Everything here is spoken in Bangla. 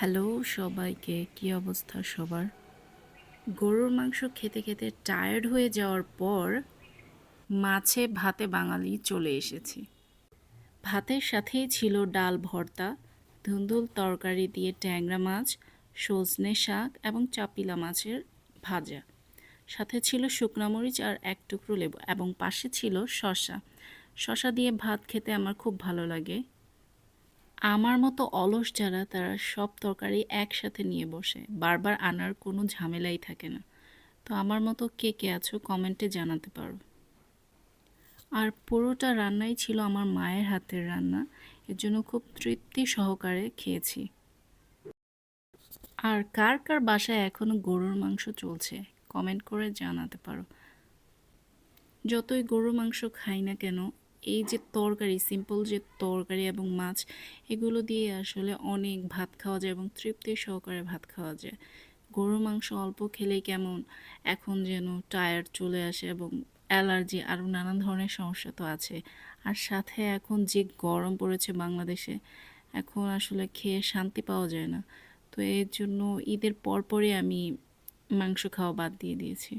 হ্যালো সবাইকে, কি অবস্থা সবার? গরুর মাংস খেতে খেতে টায়ার্ড হয়ে যাওয়ার পর মাছে ভাতে বাঙালি চলে এসেছি। ভাতের সাথেই ছিল ডাল ভর্তা, ধুন্দুল তরকারি দিয়ে ট্যাংরা মাছ, সজনে শাক এবং চাপিলা মাছের ভাজা। সাথে ছিল শুকনা মরিচ আর এক টুকরো লেবু এবং পাশে ছিল শসা। শসা দিয়ে ভাত খেতে আমার খুব ভালো লাগে। আমার মতো অলস যারা তারা সব তরকারি একসাথে নিয়ে বসে, বারবার আনার কোনো ঝামেলাই থাকে না। তো আমার মতো কে কে আছো কমেন্টে জানাতে পারো। আর পুরোটা রান্নাই ছিল আমার মায়ের হাতের রান্না, এর জন্য খুব তৃপ্তি সহকারে খেয়েছি। আর কার কার বাসায় এখনো গরুর মাংস চলছে কমেন্ট করে জানাতে পারো। যতই গরুর মাংস খাই না কেন, এই যে তরকারি, সিম্পল যে তরকারি এবং মাছ, এগুলো দিয়ে আসলে অনেক ভাত খাওয়া যায় এবং তৃপ্তি সহকারে ভাত খাওয়া যায়। গরুর মাংস অল্প খেলেই কেমন এখন যেন টায়ার্ড চলে আসে এবং অ্যালার্জি আরও নানান ধরনের সমস্যা তো আছে। আর সাথে এখন যে গরম পড়েছে বাংলাদেশে, এখন আসলে খেয়ে শান্তি পাওয়া যায় না। তো এর জন্য ঈদের পরপরই আমি মাংস খাওয়া বাদ দিয়ে দিয়েছি।